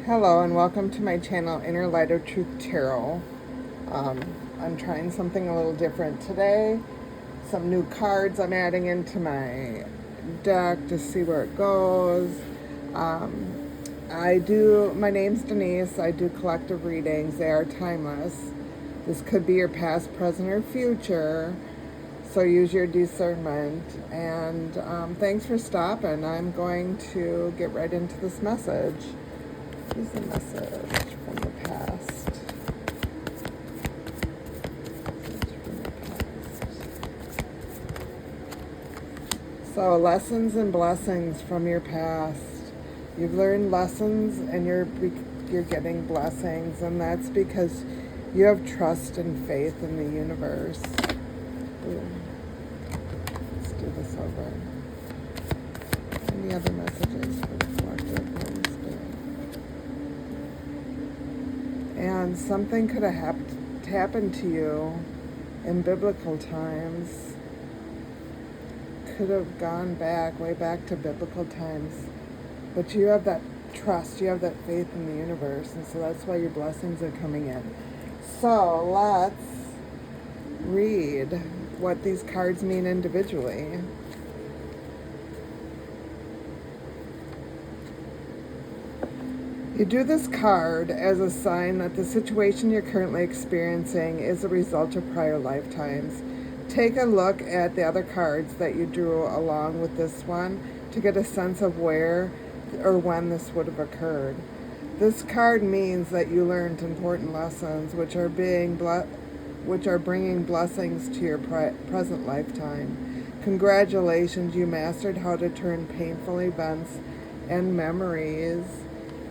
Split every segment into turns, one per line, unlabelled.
Hello and welcome to my channel, Inner Light of Truth Tarot. I'm trying something a little different today. Some new cards I'm adding into my deck to see where it goes. My name's Denise. I do collective readings. They are timeless. This could be your past, present, or future. So use your discernment. And thanks for stopping. I'm going to get right into this message. Here's a message from the past. So, lessons and blessings from your past. You've learned lessons and you're getting blessings, and that's because you have trust and faith in the universe. Let's do this over. Any other messages for the collective Holy Spirit? And something could have happened to you in biblical times. Could have gone way back to biblical times. But you have that trust, you have that faith in the universe, and so that's why your blessings are coming in. So let's read what these cards mean individually. You do this card as a sign that the situation you're currently experiencing is a result of prior lifetimes. Take a look at the other cards that you drew along with this one to get a sense of where or when this would have occurred. This card means that you learned important lessons which are bringing blessings to your present lifetime. Congratulations, you mastered how to turn painful events and memories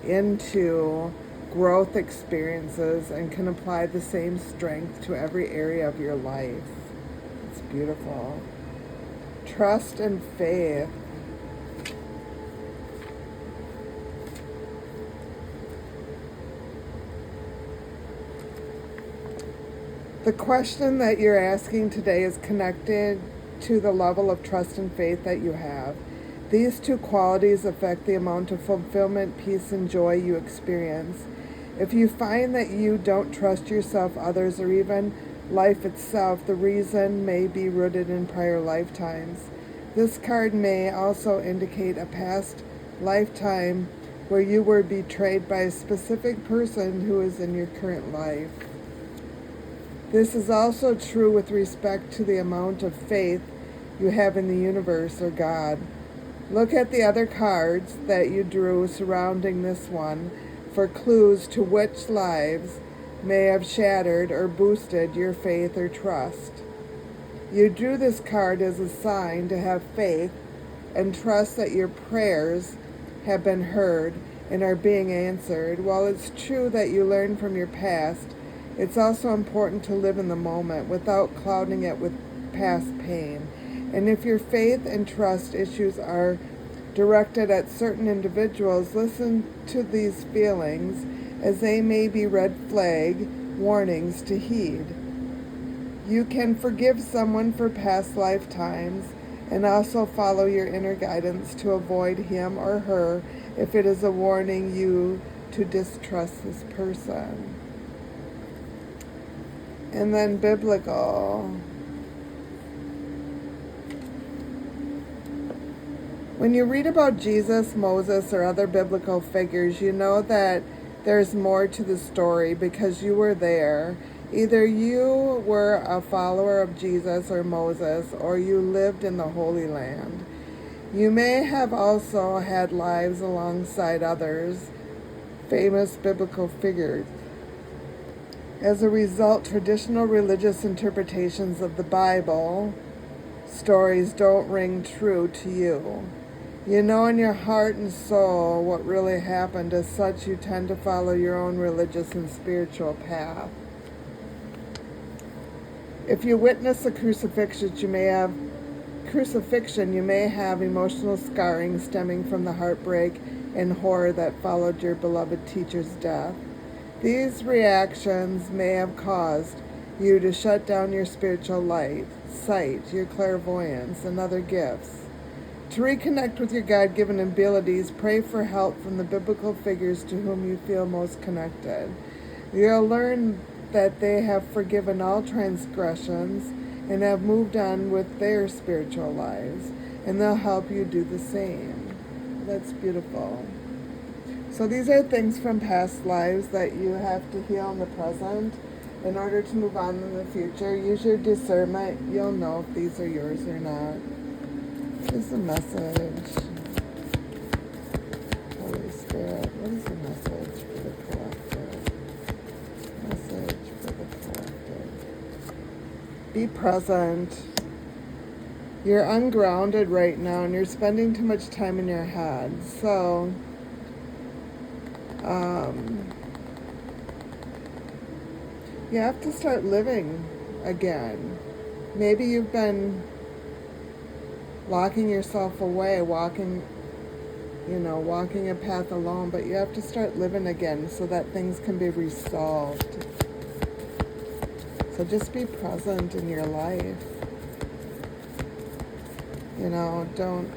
into growth experiences and can apply the same strength to every area of your life. It's beautiful. Trust and faith. The question that you're asking today is connected to the level of trust and faith that you have. These two qualities affect the amount of fulfillment, peace, and joy you experience. If you find that you don't trust yourself, others, or even life itself, the reason may be rooted in prior lifetimes. This card may also indicate a past lifetime where you were betrayed by a specific person who is in your current life. This is also true with respect to the amount of faith you have in the universe or God. Look at the other cards that you drew surrounding this one for clues to which lives may have shattered or boosted your faith or trust. You drew this card as a sign to have faith and trust that your prayers have been heard and are being answered. While it's true that you learn from your past, it's also important to live in the moment without clouding it with past pain. And if your faith and trust issues are directed at certain individuals, listen to these feelings, as they may be red flag warnings to heed. You can forgive someone for past lifetimes and also follow your inner guidance to avoid him or her if it is a warning you to distrust this person. And then biblical. When you read about Jesus, Moses, or other biblical figures, you know that there's more to the story because you were there. Either you were a follower of Jesus or Moses, or you lived in the Holy Land. You may have also had lives alongside others, famous biblical figures. As a result, traditional religious interpretations of the Bible stories don't ring true to you. You know in your heart and soul what really happened. As such, you tend to follow your own religious and spiritual path. If you witness a crucifixion, you may have emotional scarring stemming from the heartbreak and horror that followed your beloved teacher's death. These reactions may have caused you to shut down your spiritual light, sight, your clairvoyance, and other gifts. To reconnect with your God-given abilities, pray for help from the biblical figures to whom you feel most connected. You'll learn that they have forgiven all transgressions and have moved on with their spiritual lives, and they'll help you do the same. That's beautiful. So these are things from past lives that you have to heal in the present in order to move on in the future. Use your discernment. You'll know if these are yours or not. What is the message? Holy Spirit, what is the message for the collective? Message for the collective. Be present. You're ungrounded right now and you're spending too much time in your head. So, you have to start living again. Maybe you've been locking yourself away, walking a path alone, but you have to start living again so that things can be resolved. So just be present in your life. Don't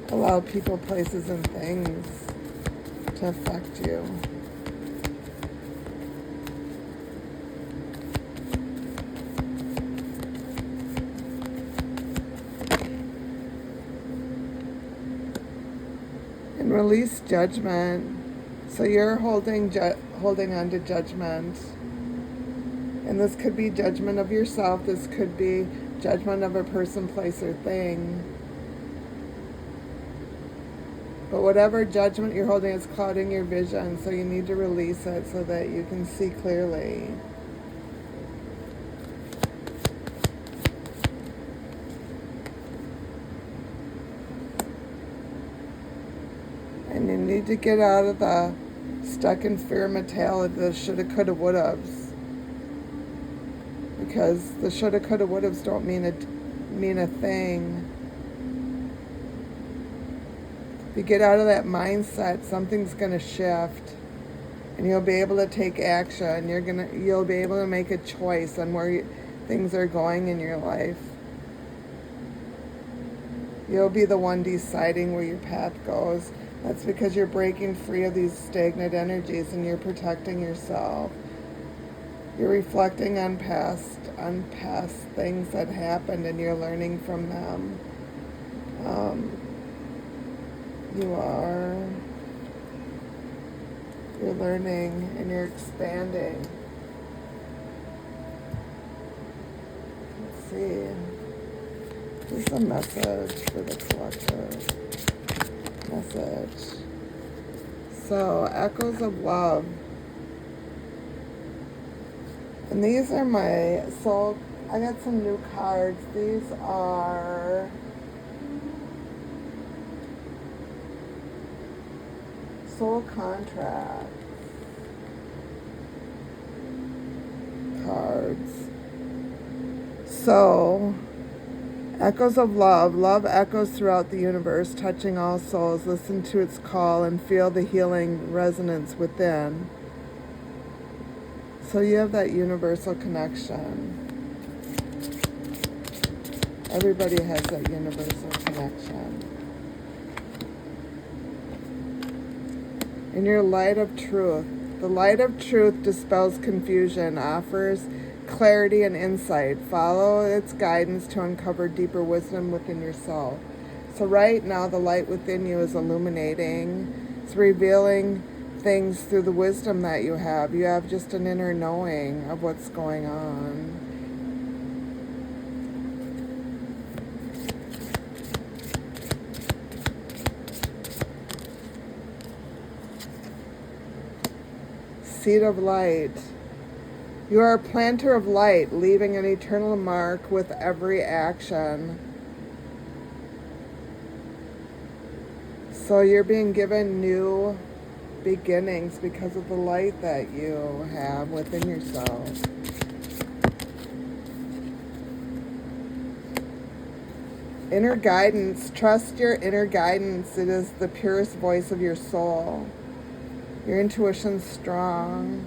allow people, places, and things to affect you. And release judgment. So you're holding on to judgment. And this could be judgment of yourself. This could be judgment of a person, place, or thing. But whatever judgment you're holding is clouding your vision, so you need to release it so that you can see clearly. And you need to get out of the stuck in fear mentality, the shoulda, coulda, wouldas. Because the shoulda, coulda, wouldas don't mean a thing. If you get out of that mindset, something's going to shift, and you'll be able to take action. You'll be able to make a choice on where things are going in your life. You'll be the one deciding where your path goes. That's because you're breaking free of these stagnant energies and you're protecting yourself. You're reflecting on past things that happened and you're learning from them. You're learning and you're expanding. Let's see. Here's a message for the collective. Message. So, echoes of love. And these are I got some new cards. These are soul contract cards. So, echoes of love. Love echoes throughout the universe, touching all souls. Listen to its call and feel the healing resonance within. So you have that universal connection. Everybody has that universal connection. In your light of truth. The light of truth dispels confusion, offers clarity and insight. Follow its guidance to uncover deeper wisdom within yourself. So right now the light within you is illuminating. It's revealing things through the wisdom that you have. You have just an inner knowing of what's going on. Seed of light. You are a planter of light, leaving an eternal mark with every action. So you're being given new beginnings because of the light that you have within yourself. Inner guidance. Trust your inner guidance. It is the purest voice of your soul. Your intuition's strong.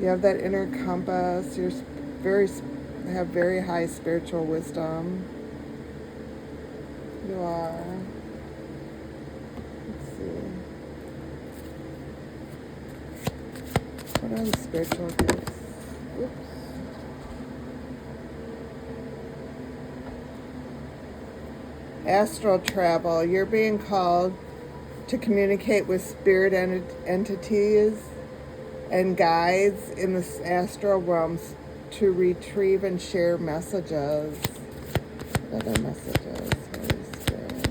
You have that inner compass. You have very high spiritual wisdom. You are. What are the spiritual gifts? Oops. Astral travel. You're being called to communicate with spirit entities and guides in the astral realms to retrieve and share messages. What other messages? Holy Spirit.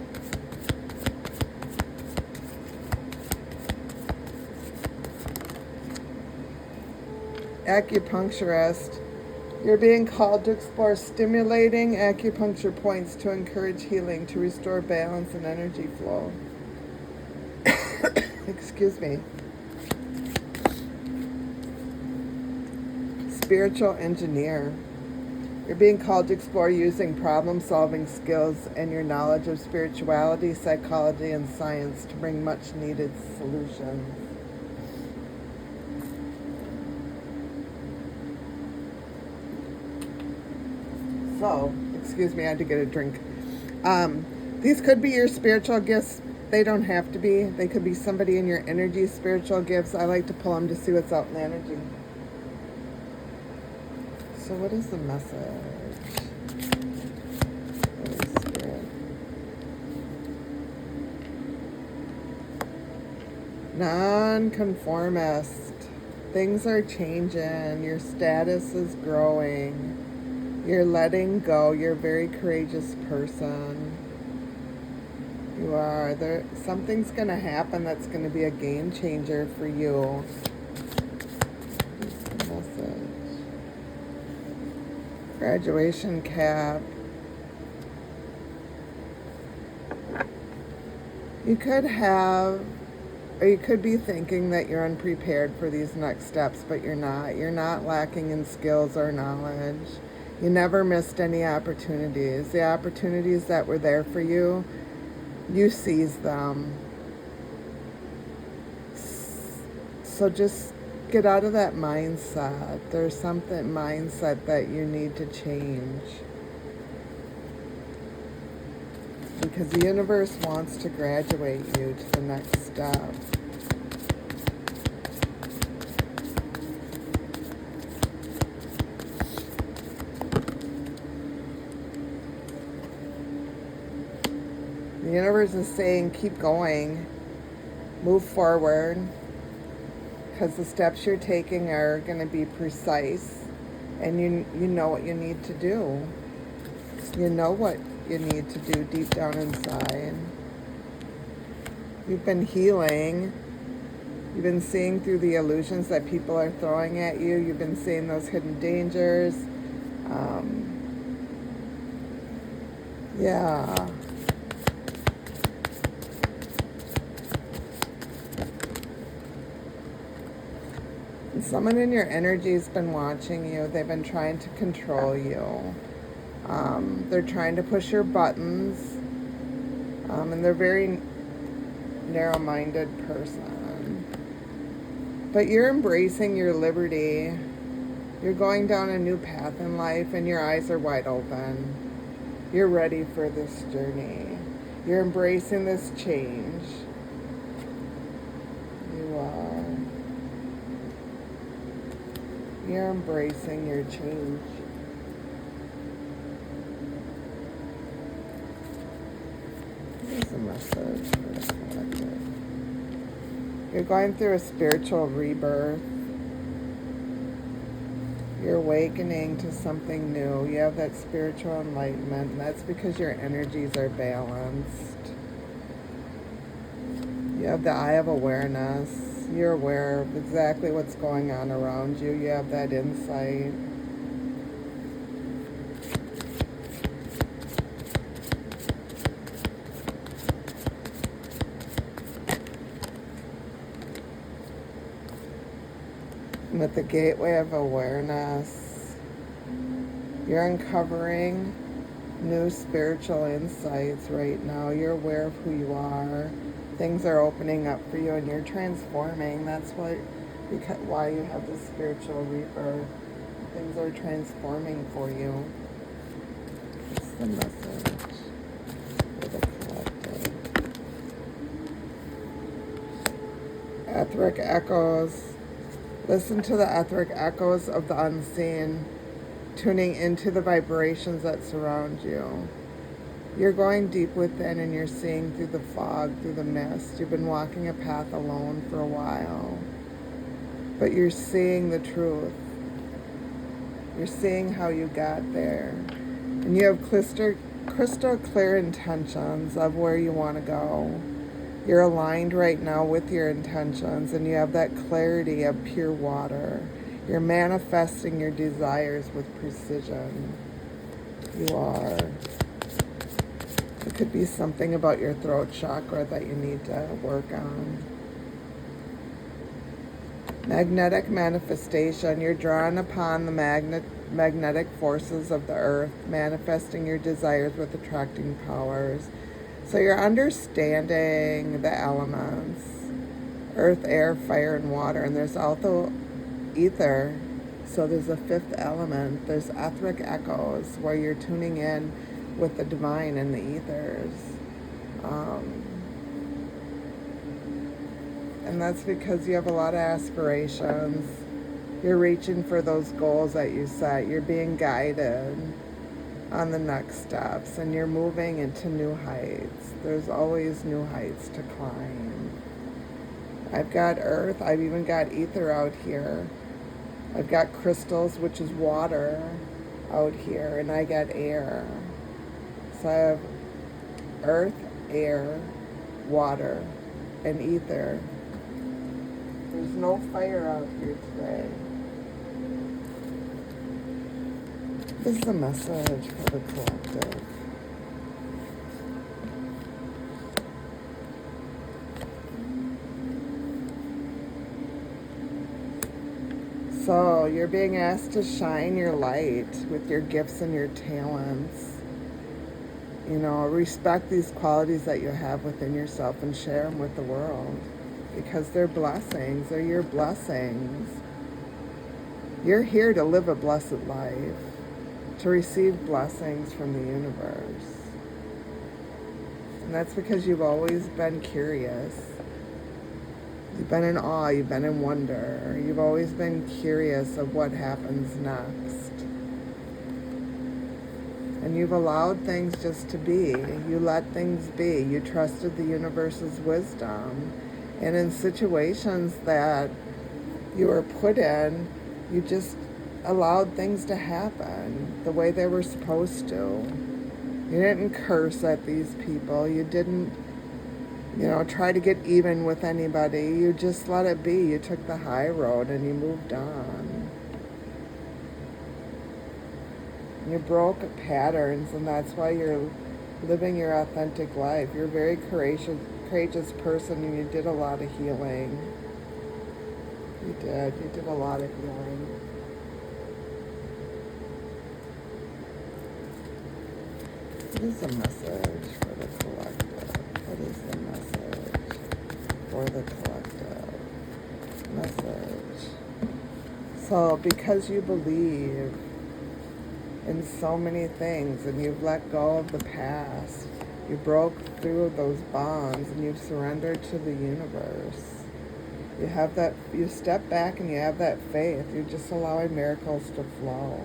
Acupuncturist. You're being called to explore stimulating acupuncture points to encourage healing, to restore balance and energy flow. Excuse me. Spiritual engineer. You're being called to explore using problem-solving skills and your knowledge of spirituality, psychology, and science to bring much-needed solutions. So, excuse me, I had to get a drink. These could be your spiritual gifts. They don't have to be. They could be somebody in your energy, spiritual gifts. I like to pull them to see what's out in the energy. So what is the message? Holy Spirit. Non-conformist. Things are changing. Your status is growing. You're letting go. You're a very courageous person. You are. Something's going to happen that's going to be a game changer for you. What's the message? Graduation cap. You could have, or you could be thinking that you're unprepared for these next steps, but you're not. You're not lacking in skills or knowledge. You never missed any opportunities. The opportunities that were there for you, you seized them. So just get out of that mindset. There's something mindset that you need to change. Because the universe wants to graduate you to the next step. The universe is saying, keep going, move forward, because the steps you're taking are going to be precise, and you know what you need to do. You know what you need to do deep down inside. You've been healing. You've been seeing through the illusions that people are throwing at you. You've been seeing those hidden dangers. Yeah. Someone in your energy has been watching you. They've been trying to control you. They're trying to push your buttons. And they're a very narrow-minded person. But you're embracing your liberty. You're going down a new path in life, and your eyes are wide open. You're ready for this journey. You're embracing this change. You are. You're embracing your change. Here's a message for the collective. You're going through a spiritual rebirth. You're awakening to something new. You have that spiritual enlightenment, and that's because your energies are balanced. You have the eye of awareness. You're aware of exactly what's going on around you. You have that insight. And with the gateway of awareness, you're uncovering new spiritual insights right now. You're aware of who you are. Things are opening up for you, and you're transforming. That's why you have this spiritual rebirth. Things are transforming for you. What's the message for the collective? Etheric echoes. Listen to the etheric echoes of the unseen, tuning into the vibrations that surround you. You're going deep within and you're seeing through the fog, through the mist. You've been walking a path alone for a while, but you're seeing the truth. You're seeing how you got there. And you have crystal clear intentions of where you want to go. You're aligned right now with your intentions, and you have that clarity of pure water. You're manifesting your desires with precision. You are. It could be something about your throat chakra that you need to work on. Magnetic manifestation. You're drawn upon the magnetic forces of the earth, manifesting your desires with attracting powers. So you're understanding the elements, earth, air, fire, and water. And there's also ether. So there's a fifth element. There's etheric echoes where you're tuning in with the divine and the ethers. And that's because you have a lot of aspirations. You're reaching for those goals that you set. You're being guided on the next steps, and you're moving into new heights. There's always new heights to climb. I've got earth. I've even got ether out here. I've got crystals, which is water, out here, and I got air. So I have earth, air, water, and ether. There's no fire out here today. This is a message for the collective. So you're being asked to shine your light with your gifts and your talents. You know, respect these qualities that you have within yourself and share them with the world, because they're blessings. They're your blessings. You're here to live a blessed life, to receive blessings from the universe. And that's because you've always been curious. You've been in awe, you've been in wonder. You've always been curious of what happens next. And you've allowed things just to be. You let things be. You trusted the universe's wisdom. And in situations that you were put in, you just allowed things to happen the way they were supposed to. You didn't curse at these people. You didn't, try to get even with anybody. You just let it be. You took the high road and you moved on. You broke patterns, and that's why you're living your authentic life. You're a very courageous person, and you did a lot of healing. You did a lot of healing. What is the message for the collective? What is the message for the collective? Message. So, because you believe in so many things, and you've let go of the past, you broke through those bonds, and you've surrendered to the universe. You step back and you have that faith. You're just allowing miracles to flow.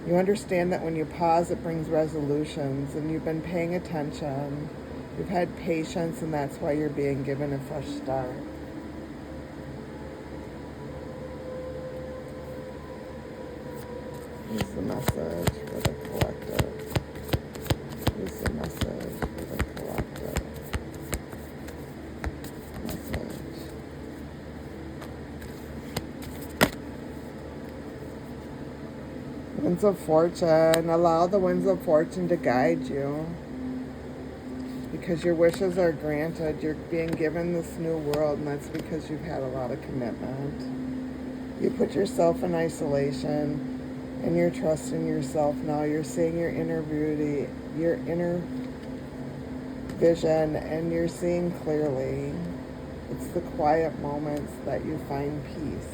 You understand that when you pause, it brings resolutions, and you've been paying attention. You've had patience, and that's why you're being given a fresh start. Here's the message for the collective. Here's the message for the collective. Message. Winds of fortune. Allow the winds of fortune to guide you, because your wishes are granted. You're being given this new world, and that's because you've had a lot of commitment. You put yourself in isolation, and you're trusting yourself now. You're seeing your inner beauty, your inner vision, and you're seeing clearly. It's the quiet moments that you find peace.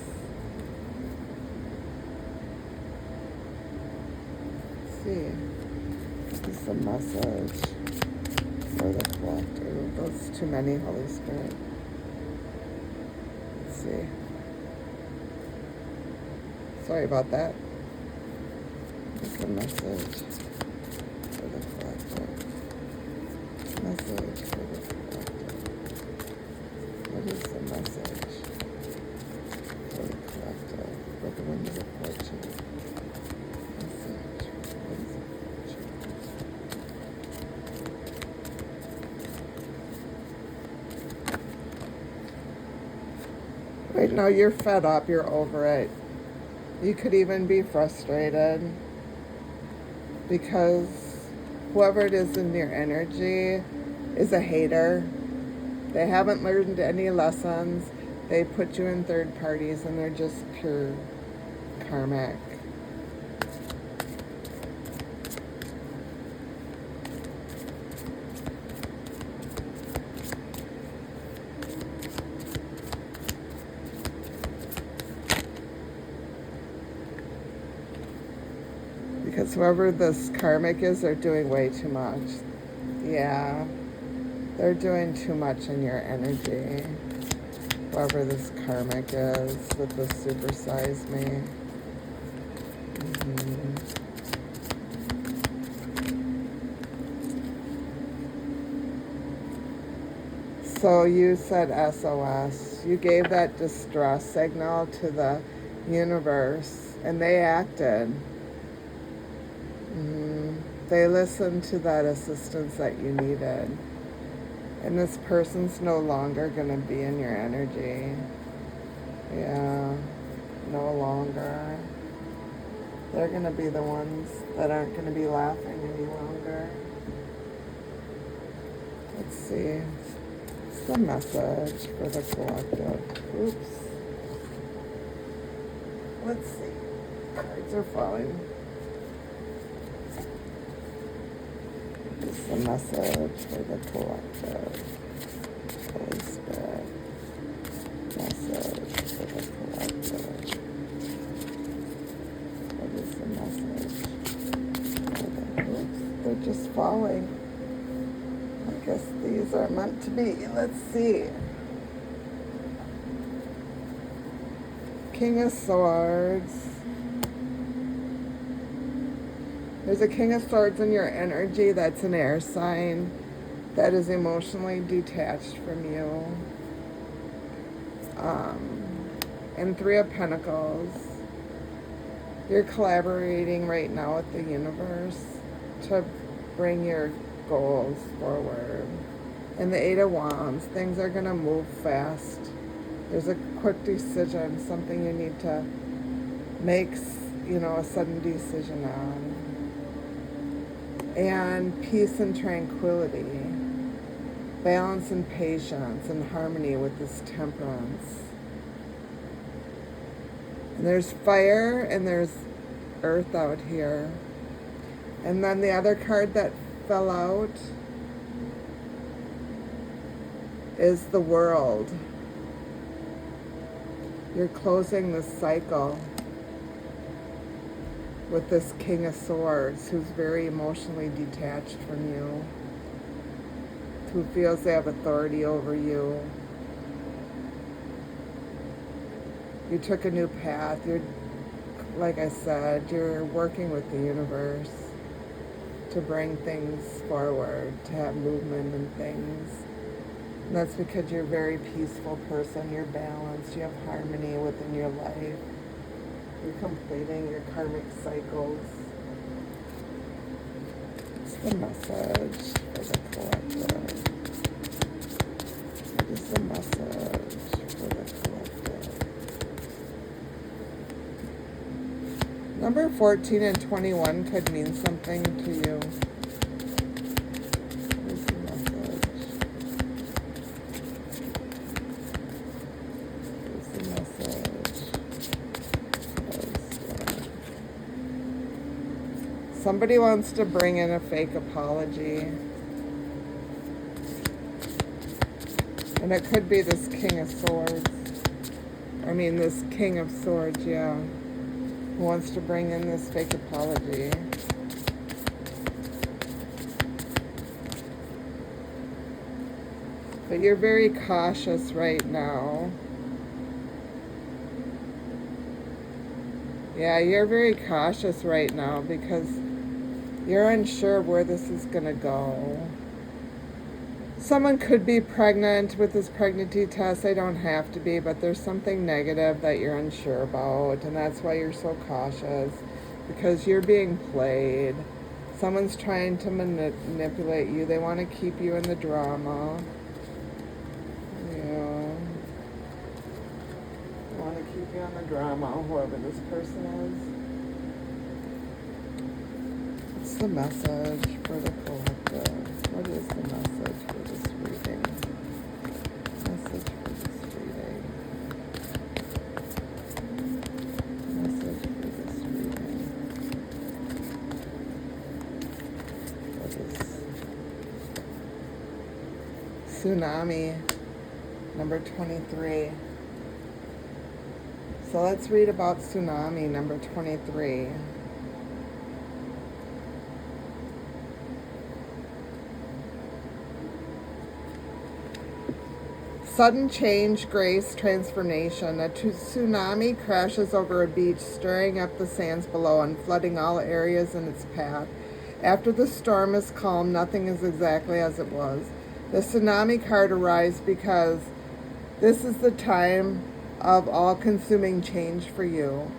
Let's see. This is the message for the collective. That's too many, Holy Spirit. Let's see. Sorry about that. It's a message for the collective. Message for the collective. What is the message for the collective? For the wind of the fortune. Message. What is the fortune? Right now you're fed up, you're over it. You could even be frustrated because whoever it is in your energy is a hater. They haven't learned any lessons. They put you in third parties and they're just pure karmic. Because whoever this karmic is, they're doing way too much. Yeah, they're doing too much in your energy. Whoever this karmic is with the supersize me. So you said SOS. You gave that distress signal to the universe and they acted. They listened to that assistance that you needed. And this person's no longer going to be in your energy. Yeah, no longer. They're going to be the ones that aren't going to be laughing any longer. Let's see. What's the message for the collective? Oops. Let's see. Cards are falling. What's the message for the collective? Holy Spirit. Message for the collective. What is the message? Oops, they're just falling. I guess these are meant to be. Let's see. King of Swords. There's a King of Swords in your energy that's an air sign that is emotionally detached from you. And Three of Pentacles. You're collaborating right now with the universe to bring your goals forward. And the Eight of Wands. Things are going to move fast. There's a quick decision, something you need to make, a sudden decision on. And peace and tranquility, balance and patience and harmony with this Temperance. And there's fire and there's earth out here. And then the other card that fell out is the World. You're closing the cycle with this King of Swords who's very emotionally detached from you, who feels they have authority over you. You took a new path. You're, like I said, you're working with the universe to bring things forward, to have movement and things. And that's because you're a very peaceful person. You're balanced. You have harmony within your life. You're completing your karmic cycles. What's the message for the collective? What is the message for the collective? Number 14 and 21 could mean something to you. What is the message? What is the message? Somebody wants to bring in a fake apology. And it could be this King of Swords. This King of Swords, yeah. Who wants to bring in this fake apology. But you're very cautious right now. Yeah, you're very cautious right now because you're unsure where this is going to go. Someone could be pregnant with this pregnancy test. They don't have to be, but there's something negative that you're unsure about, and that's why you're so cautious, because you're being played. Someone's trying to manipulate you. They want to keep you in the drama. Yeah. They want to keep you in the drama, whoever this person is. What's the message for the collective? What is the message for this reading? Message for this reading. Message for this reading. What is Tsunami, number 23. So let's read about Tsunami, number 23. Sudden change, grace, transformation. A tsunami crashes over a beach, stirring up the sands below and flooding all areas in its path. After the storm is calm, nothing is exactly as it was. The tsunami card arrives because this is the time of all-consuming change for you.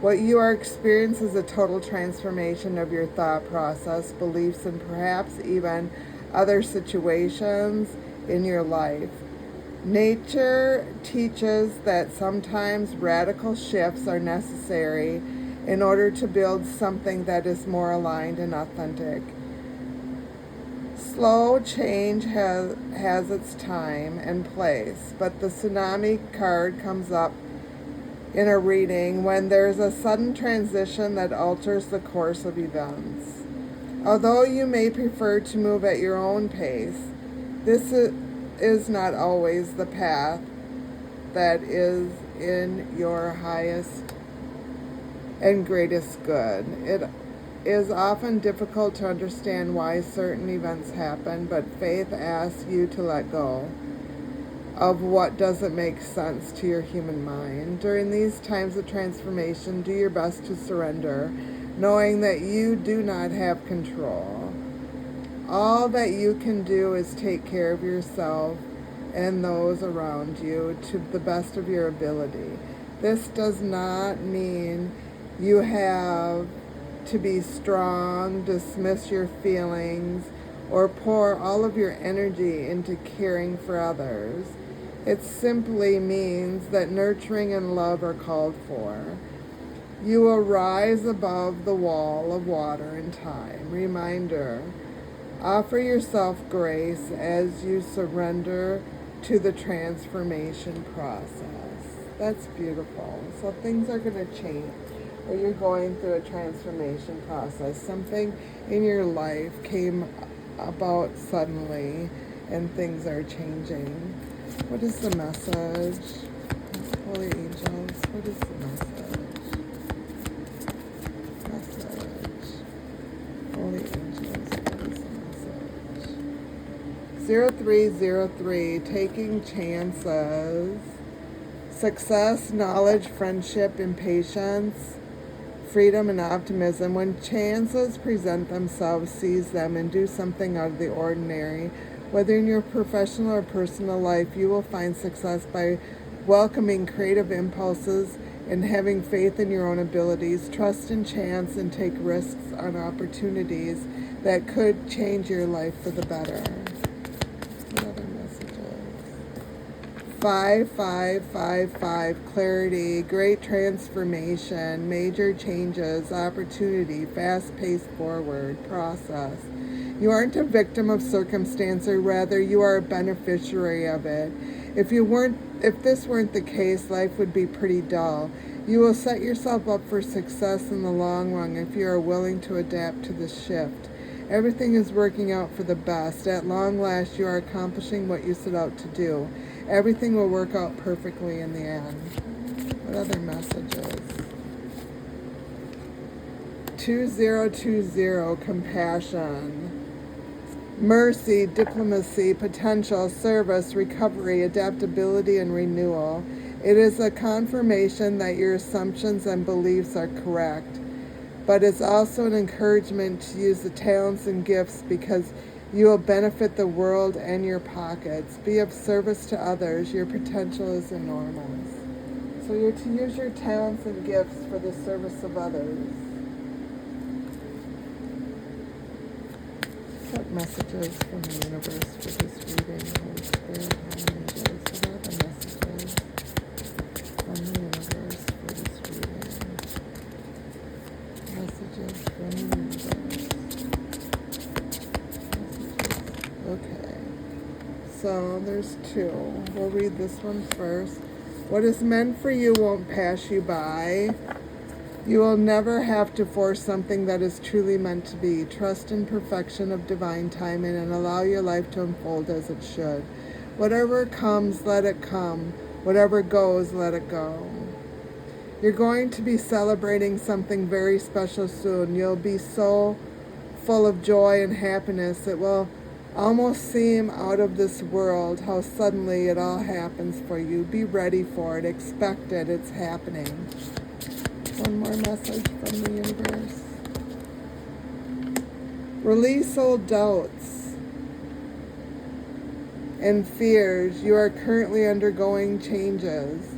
What you are experiencing is a total transformation of your thought process, beliefs, and perhaps even other situations in your life. Nature teaches that sometimes radical shifts are necessary in order to build something that is more aligned and authentic. Slow change has its time and place, but the tsunami card comes up in a reading when there's a sudden transition that alters the course of events. Although you may prefer to move at your own pace, this is not always the path that is in your highest and greatest good. It is often difficult to understand why certain events happen, but faith asks you to let go of what doesn't make sense to your human mind. During these times of transformation, do your best to surrender, knowing that you do not have control. All that you can do is take care of yourself and those around you to the best of your ability. This does not mean you have to be strong, dismiss your feelings, or pour all of your energy into caring for others. It simply means that nurturing and love are called for. You will rise above the wall of water and time. Reminder, offer yourself grace as you surrender to the transformation process. That's beautiful. So things are going to change, or you're going through a transformation process. Something in your life came about suddenly, and things are changing. What is the message? Holy angels, what is the message? Message. Holy angels, what is the message? 0303, taking chances. Success, knowledge, friendship, impatience, freedom, and optimism. When chances present themselves, seize them and do something out of the ordinary. Whether in your professional or personal life, you will find success by welcoming creative impulses and having faith in your own abilities. Trust in chance and take risks on opportunities that could change your life for the better. What other messages? 5555, clarity, great transformation, major changes, opportunity, fast-paced forward process. You aren't a victim of circumstance, or rather, you are a beneficiary of it. If this weren't the case, life would be pretty dull. You will set yourself up for success in the long run if you are willing to adapt to the shift. Everything is working out for the best. At long last, you are accomplishing what you set out to do. Everything will work out perfectly in the end. What other messages? 2020, compassion. Mercy, diplomacy, potential, service, recovery, adaptability, and renewal. It is a confirmation that your assumptions and beliefs are correct, but it's also an encouragement to use the talents and gifts because you will benefit the world and your pockets. Be of service to others. Your potential is enormous. So you're to use your talents and gifts for the service of others. What messages from the universe for this reading, Holy Spirit, Holy Angels? What are the messages from the universe for this reading? Messages from the universe. Messages. Okay. So there's two. We'll read this one first. What is meant for you won't pass you by. You will never have to force something that is truly meant to be. Trust in perfection of divine timing and allow your life to unfold as it should. Whatever comes, let it come. Whatever goes, let it go. You're going to be celebrating something very special soon. You'll be so full of joy and happiness. It will almost seem out of this world how suddenly it all happens for you. Be ready for it. Expect it. It's happening. One more message from the universe. Release old doubts and fears. You are currently undergoing changes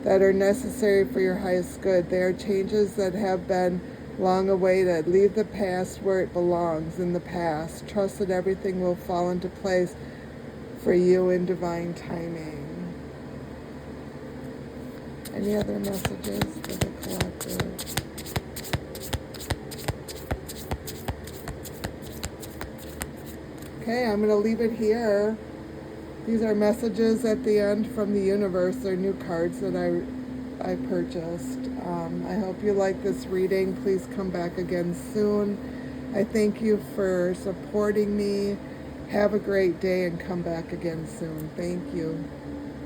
that are necessary for your highest good. They are changes that have been long awaited. Leave the past where it belongs, in the past. Trust that everything will fall into place for you in divine timing. Any other messages for the collective? Okay, I'm going to leave it here. These are messages at the end from the universe. They're new cards that I purchased. I hope you like this reading. Please come back again soon. I thank you for supporting me. Have a great day and come back again soon. Thank you.